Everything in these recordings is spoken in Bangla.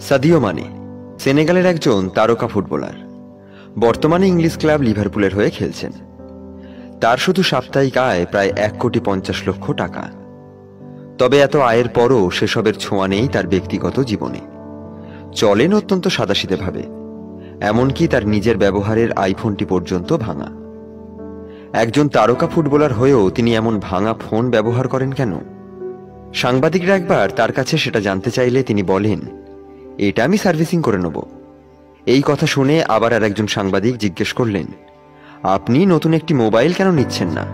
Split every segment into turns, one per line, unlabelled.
সাদিও মানে সেনেগালের একজন তারকা ফুটবলার। বর্তমানে ইংলিশ ক্লাব লিভারপুলের হয়ে খেলছেন। তার শুধু সাপ্তাহিক আয় প্রায় 1,50,00,000 টাকা। তবে এত আয়ের পরও সেসবের ছোঁয়া নেই তার ব্যক্তিগত জীবনে। চলেন অত্যন্ত সাদাসিধেভাবে, এমনকি তার নিজের ব্যবহারের আইফোনটি পর্যন্ত ভাঙা। একজন তারকা ফুটবলার হয়েও তিনি এমন ভাঙা ফোন ব্যবহার করেন কেন? সাংবাদিকরা একবার তার কাছে সেটা জানতে চাইলে তিনি বলেন, এটা আমি সার্ভিসিং করে নেব। এই কথা শুনে আবার আর একজন সাংবাদিক জিজ্ঞেস করলেন, আপনি নতুন একটি মোবাইল কেন নিচ্ছেন না?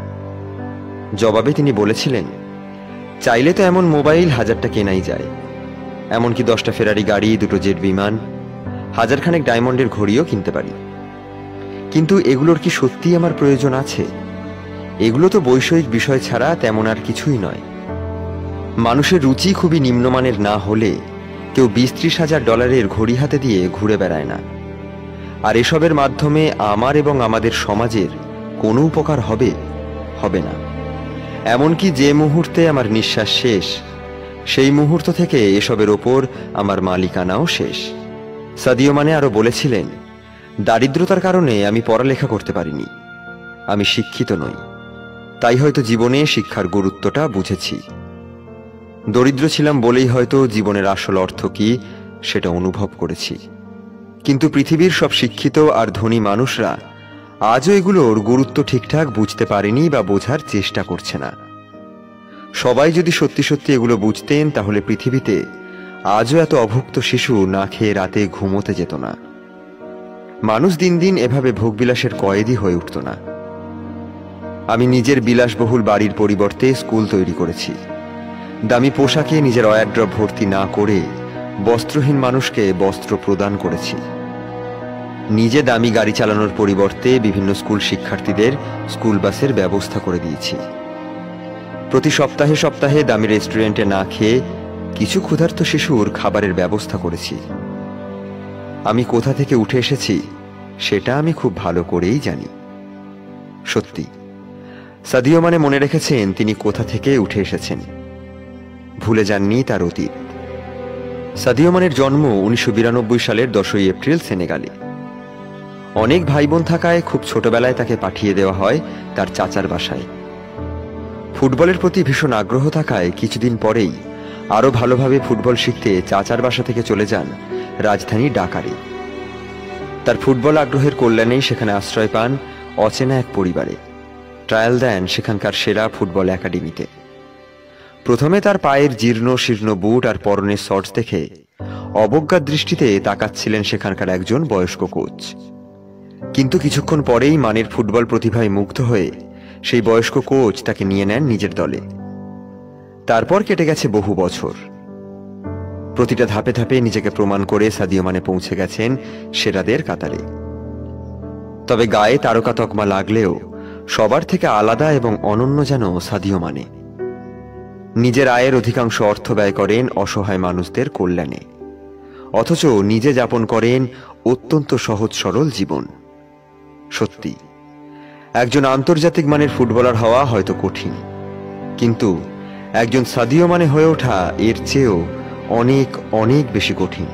জবাবে তিনি বলেছিলেন, চাইলে তো এমন মোবাইল 1000টা কেনাই যায়, এমনকি 10টা ফেরারি গাড়ি, 2টো জেট বিমান, 1000খানেক ডায়মন্ডের ঘড়িও কিনতে পারি। কিন্তু এগুলোর কি সত্যি আমার প্রয়োজন আছে? এগুলো তো বৈষয়িক বিষয় ছাড়া তেমন আর কিছুই নয়। মানুষের রুচি খুবই নিম্নমানের না হলে কেউ 20-30 হাজার ডলারের ঘড়ি হাতে দিয়ে ঘুরে বেড়ায় না। আর এসবের মাধ্যমে আমার এবং আমাদের সমাজের কোনো উপকার হবে না। এমনকি যে মুহূর্তে আমার নিঃশ্বাস শেষ, সেই মুহূর্ত থেকে এসবের ওপর আমার মালিকানাও শেষ। সাদিও মানে আরো বলেছিলেন, দারিদ্রতার কারণে আমি পড়ালেখা করতে পারিনি, আমি শিক্ষিত নই, তাই হয়তো জীবনে শিক্ষার গুরুত্বটা বুঝেছি। দরিদ্র ছিলাম বলেই হয়তো জীবনের আসল অর্থ কি সেটা অনুভব করেছি। কিন্তু পৃথিবীর সব শিক্ষিত আর ধনী মানুষরা আজও এগুলোর গুরুত্ব ঠিকঠাক বুঝতে পারেনি বা বোঝার চেষ্টা করছে না। সবাই যদি সত্যি সত্যি এগুলো বুঝতেন, তাহলে পৃথিবীতে আজও এত অভুক্ত শিশু না খেয়ে রাতে ঘুমোতে যেত না। মানুষ দিন দিন এভাবে ভোগবিলাসের কয়েদি হয়ে উঠত না। আমি নিজের বিলাসবহুল বাড়ির পরিবর্তে স্কুল তৈরি করেছি। দামি পোশাকে নিজের ওয়ারড্রব ভর্তি না করে বস্ত্রহীন মানুষকে বস্ত্র প্রদান করেছি। নিজে দামি গাড়ি চালানোর পরিবর্তে বিভিন্ন স্কুল শিক্ষার্থীদের স্কুল বাসের ব্যবস্থা করে দিয়েছি। প্রতি সপ্তাহে সপ্তাহে দামি রেস্টুরেন্টে না খেয়ে কিছু ক্ষুধার্ত শিশুর খাবারের ব্যবস্থা করেছি। আমি কোথা থেকে উঠে এসেছি সেটা আমি খুব ভালো করেই জানি। সত্যি, সাদিও মানে মনে রেখেছেন তিনি কোথা থেকে উঠে এসেছেন, ভুলে যাননি তার অতীত। সাদিও মানের জন্ম 1992 সালের 10ই এপ্রিল সেনেগালে। অনেক ভাই বোন থাকায় খুব ছোটবেলায় তাকে পাঠিয়ে দেওয়া হয় তার চাচার বাসায়। ফুটবলের প্রতি ভীষণ আগ্রহ থাকায় কিছুদিন পরেই আরো ভালোভাবে ফুটবল শিখতে চাচার বাসা থেকে চলে যান রাজধানী ঢাকারে। তার ফুটবল আগ্রহের কল্যাণেই সেখানে আশ্রয় পান অচেনা এক পরিবারে। ট্রায়াল দেন সেখানকার সেরা ফুটবল একাডেমিতে। প্রথমে তার পায়ের জীর্ণ শীর্ণ বুট আর পরনের শর্টস দেখে অবজ্ঞার দৃষ্টিতে তাকাচ্ছিলেন সেখানকার একজন বয়স্ক কোচ। কিন্তু কিছুক্ষণ পরেই মানের ফুটবল প্রতিভায় মুগ্ধ হয়ে সেই বয়স্ক কোচ তাকে নিয়ে নেন নিজের দলে। তারপর কেটে গেছে বহু বছর। প্রতিটা ধাপে ধাপে নিজেকে প্রমাণ করে সাদিও মানে পৌঁছে গেছেন সেরাদের কাতারে। তবে গায়ে তারকা তকমা লাগলেও সবার থেকে আলাদা এবং অনন্য যেন সাদিও মানে। নিজের আয়ের অধিকাংশ অর্থ ব্যয় করেন অসহায় মানুষদের কল্যাণে, অথচ নিজে যাপন করেন অত্যন্ত সহজ সরল জীবন। সত্যি, একজন আন্তর্জাতিক মানের ফুটবলার হওয়া হয়তো কঠিন, কিন্তু একজন সাদিও মানে হয়ে ওঠা এর চেয়েও অনেক অনেক বেশি কঠিন।